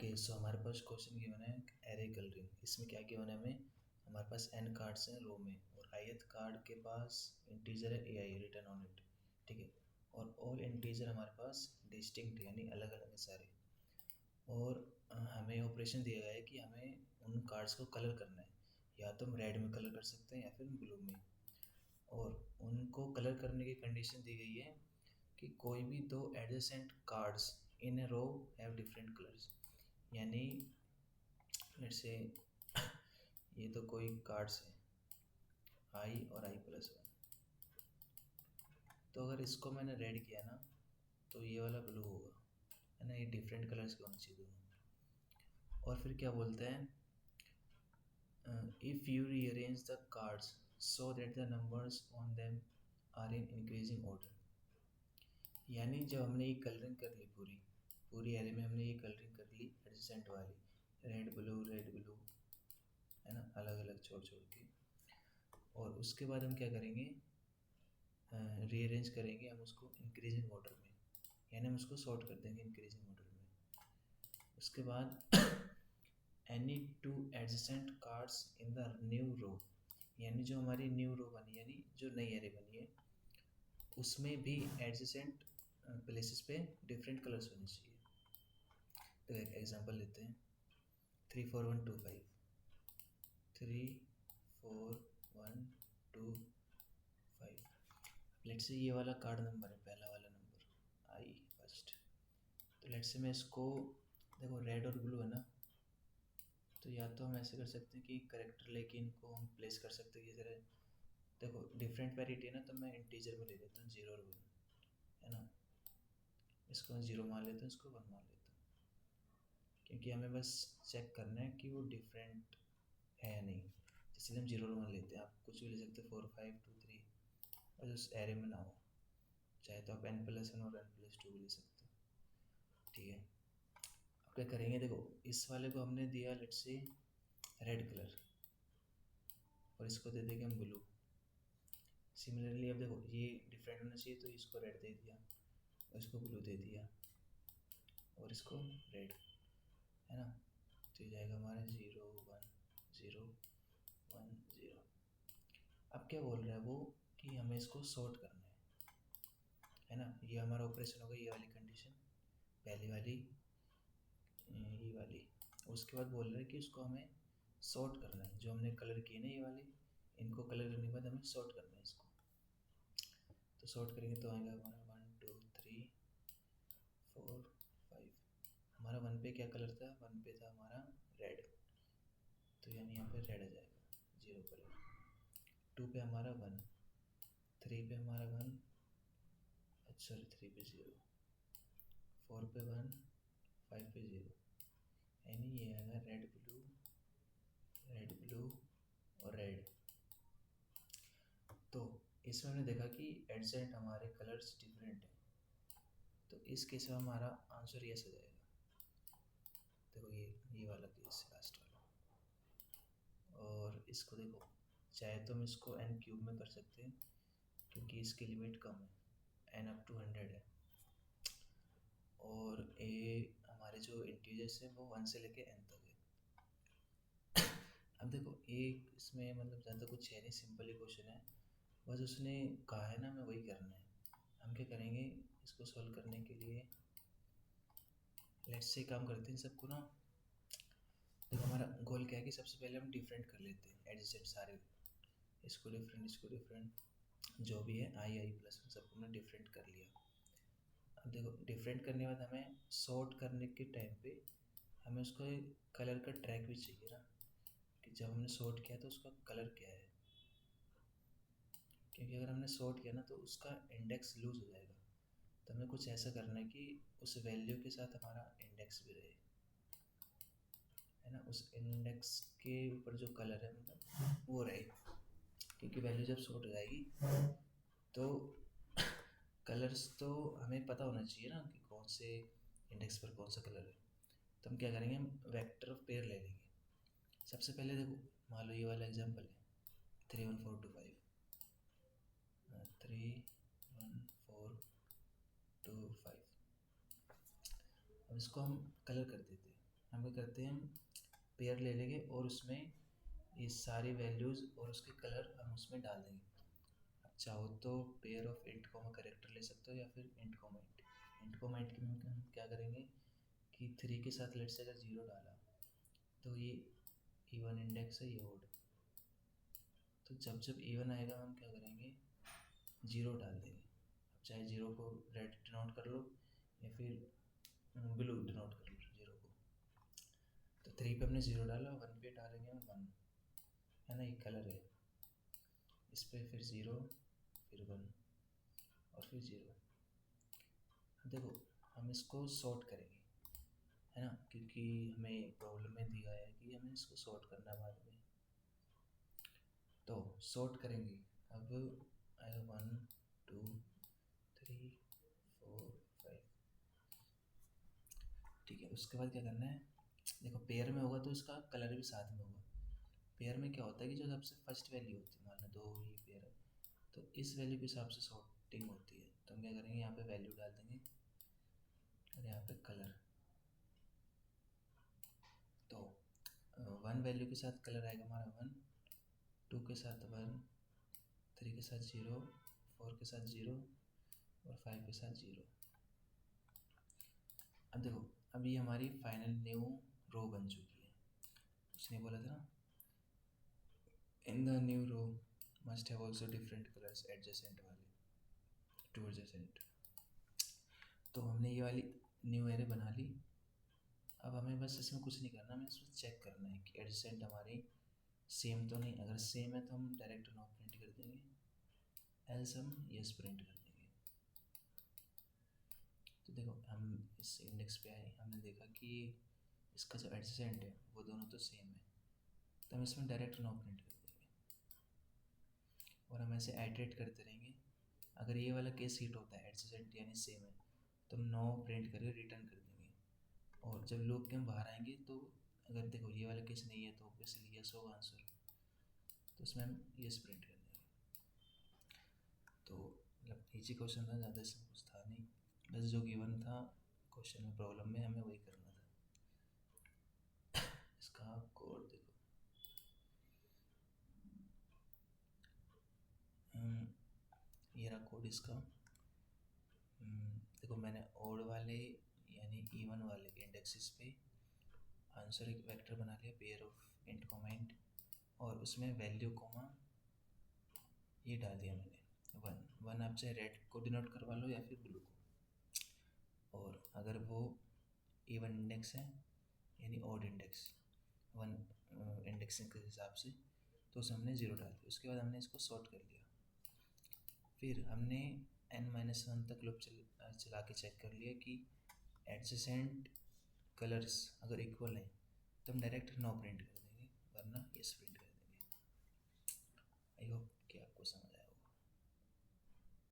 Okay, सो हमारे पास question given है array colouring. इसमें क्या गिवन है हमें, हमारे पास n कार्ड्स हैं रो में और ith कार्ड के पास इंटीजर है ai रिटर्न ऑन इट, ठीक है। और ऑल इंटीजर हमारे पास डिस्टिंक्ट यानी अलग अलग है सारे। और हमें ऑपरेशन दिया गया है कि हमें उन कार्ड्स को कलर करना है, या तो हम रेड में कलर कर सकते हैं या फिर ब्लू में। और उनको कलर करने की कंडीशन दी गई है कि कोई भी दो adjacent cards in a row have different colours. यानी लेट्स से ये तो कोई कार्ड्स है आई और i+1, तो अगर इसको मैंने रेड किया ना तो ये वाला ब्लू होगा, है ना। ये डिफरेंट कलर्स के होने चाहिए दोनों। और फिर क्या बोलते हैं, if you rearrange the cards so that the numbers on them are in increasing order. यानी जब हमने ये कलरिंग कर ली पूरी पूरी एरे में, हमने ये कलरिंग कर ली एडजेसेंट वाली रेड ब्लू, है ना, अलग अलग छोड़ छोड़ के। और उसके बाद हम क्या करेंगे, रीअरेंज करेंगे हम उसको इंक्रीजिंग ऑर्डर में, यानी हम उसको सॉर्ट कर देंगे इंक्रीजिंग ऑर्डर में। उसके बाद any two adjacent cards in the new row, यानी जो हमारी न्यू रो बनी यानी जो नई एरे बनी है उसमें भी एडजेसेंट प्लेसेस पे डिफरेंट कलर्स होने चाहिए। तो एक एग्जांपल लेते हैं, 3 4 1 2 5, 3 4 1 2 5। लेट्स से ये वाला कार्ड नंबर है, पहला वाला नंबर आई फर्स्ट। तो लेट्स से मैं इसको, देखो रेड और ब्लू है ना, तो या तो हम ऐसे कर सकते हैं कि करेक्टर लेके इनको हम प्लेस कर सकते हैं किसी तरह। देखो डिफरेंट वेराइटी है ना, तो मैं इंटीजर में ले लेता हूँ 0 और 1, है ना। इसको मैं 0 मान लेता हूँ, इसको 1 मान लेता हूँ, क्योंकि हमें बस चेक करना है कि वो डिफरेंट है या नहीं। इसलिए हम 0 और 1 लेते हैं। आप कुछ भी ले सकते हैं 4 5 2 3, और उस एरे में ना हो, चाहे तो आप n+1 और n+2 भी ले सकते हो, ठीक है। अब क्या करेंगे, देखो इस वाले को हमने दिया लेट्स से रेड कलर और इसको दे देंगे हम ब्लू। सिमिलरली अब देखो ये डिफरेंट होना चाहिए, तो इसको रेड दे दिया और इसको ब्लू दे दिया और इसको रेड, है ना। तो ये जाएगा हमारा 0 1 0 1 0। अब क्या बोल रहा है वो कि हमें इसको सॉर्ट करना है ना। ये हमारा ऑपरेशन होगा, ये वाली कंडीशन पहली वाली, ये वाली। उसके बाद बोल रहा है कि उसको हमें सॉर्ट करना है, जो हमने कलर किए ना ये वाले, इनको कलर करने के बाद हमें सॉर्ट करना है इसको। तो सॉर्ट करेंगे तो आएगा हमारा 1 2 3 4 5। हमारा 1 पे क्या कलर था, 1 पे था हमारा रेड, तो यानी यहाँ पे रेड आ जाएगा 0 कलर। 2 पे हमारा 1, 3 पे हमारा 1, सॉरी 3 पे 0, 4 पे 1, 5 पे 0, यानी ये आएगा रेड ब्लू और रेड। तो इसमें हमने देखा कि एडजेंट हमारे कलर्स डिफरेंट हैं, तो इस केस में हमारा आंसर यस हो जाएगा। देखो ये वाला केस लास्ट वाला। और इसको देखो, चाहे तो हम इसको n³ में कर सकते हैं क्योंकि इसकी लिमिट कम है, n up to 100 है। और ए हमारे जो इंटीजर्स हैं वो 1 से लेके n तक है। अब देखो एक इसमें मतलब ज़्यादा कुछ है नहीं, सिंपल ही क्वेश्चन है, बस उसने कहा है ना हमें वही करना है। हम क्या करेंगे, इसको सॉल्व करने के लिए लेट्स से काम करते हैं सबको ना। देखो हमारा गोल क्या है कि सबसे पहले हम डिफरेंट कर लेते हैं एडजेसेंट सारे, इसको डिफरेंट जो भी है i+1 सबको हमने डिफरेंट कर लिया। अब देखो डिफरेंट करने के बाद हमें सॉर्ट करने के टाइम पे हमें उसका कलर का ट्रैक भी चाहिए ना, कि जब हमने सॉर्ट किया तो उसका कलर क्या है। क्योंकि अगर हमने सॉर्ट किया ना तो उसका इंडेक्स लूज हो जाएगा, तो हमें कुछ ऐसा करना है कि उस वैल्यू के साथ हमारा इंडेक्स भी रहे, है ना। उस इंडेक्स के ऊपर जो कलर है मतलब वो रहे, क्योंकि वैल्यू जब सॉर्ट हो जाएगी तो कलर्स तो हमें पता होना चाहिए ना कि कौन से इंडेक्स पर कौन सा कलर है। तो हम क्या करेंगे, हम वेक्टर ऑफ पेयर ले लेंगे। सबसे पहले देखो मान लो ये वाला एग्जांपल है 3 1 4 2 5, 3 1 4 2 5। अब इसको हम कलर कर देते हैं, हम क्या करते हैं, हम पेयर ले लेंगे और उसमें ये सारी वैल्यूज़ और उसके कलर हम उसमें डाल देंगे। अब चाहो तो pair of int comma character ले सकते हो या फिर int comma int. Int comma int में हम क्या करेंगे कि 3 के साथ लेट से अगर 0 डाला तो ये इवन इंडेक्स है, ये ओड। तो जब जब इवन आएगा हम क्या करेंगे, 0 डाल देंगे। अब चाहे 0 को रेड डिनोट कर लो या फिर ब्लू डिनोट कर लो 0 को। तो 3 पे हमने 0 डाला, 1 पे डालेंगे हम 1, है ना, ये कलर है। इस पे फिर 0, फिर 1 और फिर 0। देखो हम इसको सॉर्ट करेंगे, है ना, क्योंकि हमें प्रॉब्लम में दिया है कि हमें इसको सॉर्ट करना है बाद में। तो सॉर्ट करेंगे। अब आएगा 1 2 3 4 5, ठीक है। उसके बाद क्या करना है, देखो पेयर में होगा तो इसका कलर भी साथ में होगा। पेयर में क्या होता है कि जो सबसे फर्स्ट वैल्यू होती है, मान लो 2 ये पेयर है, तो इस वैल्यू के हिसाब से सॉर्टिंग होती है। तो हम क्या करेंगे, यहाँ पे वैल्यू डाल देंगे और यहाँ पे कलर। तो 1 वैल्यू के साथ कलर आएगा हमारा 1, 2 के साथ 1, 3 के साथ 0, 4 के साथ 0 और 5 के साथ 0। अब देखो, अभी हमारी फाइनल न्यू रो बन चुकी है। उसने बोला था ना, in the new row must have also different colours adjacent वाले टू एडजेसेंट। तो हमने ये वाली न्यू एरे बना ली। अब हमें बस इसमें कुछ नहीं करना, हमें इसमें चेक करना है कि एडजेसेंट हमारी सेम तो नहीं। अगर सेम है तो हम डायरेक्ट नो प्रिंट कर देंगे, एल्स हम यस प्रिंट कर देंगे। तो देखो हम इस इंडेक्स पे आए, हमने देखा कि इसका जो एडजेसेंट है वो दोनों तो सेम है, तो हम इसमें डायरेक्ट नो प्रिंट कर देंगे और हम ऐसे आइटरेट करते रहेंगे। अगर ये वाला केस हिट होता है, एडजेसेंट यानी सेम है, तो हम नो प्रिंट करके रिटर्न कर देंगे। और जब लूप के हम बाहर आएंगे तो अगर देखो ये वाला केस नहीं है तो ऑब्वियसली यस होगा आंसर, तो उसमें हम यस प्रिंट कर देंगे। तो मतलब इजी क्वेश्चन था, ज़्यादा इसमें कुछ था नहीं, बस जो गिवन था क्वेश्चन में प्रॉब्लम में हमें वही करना था। इसका कोड देखो, ये रहा कोड इसका। देखो मैंने ओड वाले यानी इवन वाले के इंडेक्सेस पे आंसर एक वेक्टर बना लिया, pair of int comma int, और उसमें वैल्यू कॉमा ये डाल दिया मैंने 1। आप चाहे रेड को डिनोट करवा लो या फिर ब्लू को। और अगर वो इवन इंडेक्स है यानी ऑड इंडेक्स 1 इंडेक्सिंग के हिसाब से, तो उसे हमने 0 डाल दिया। उसके बाद हमने इसको सॉर्ट कर लिया। फिर हमने n-1 तक लूप चला के चेक कर लिया कि एडजेसेंट कलर्स अगर इक्वल हैं तो हम डायरेक्ट नो प्रिंट कर देंगे, वरना यस प्रिंट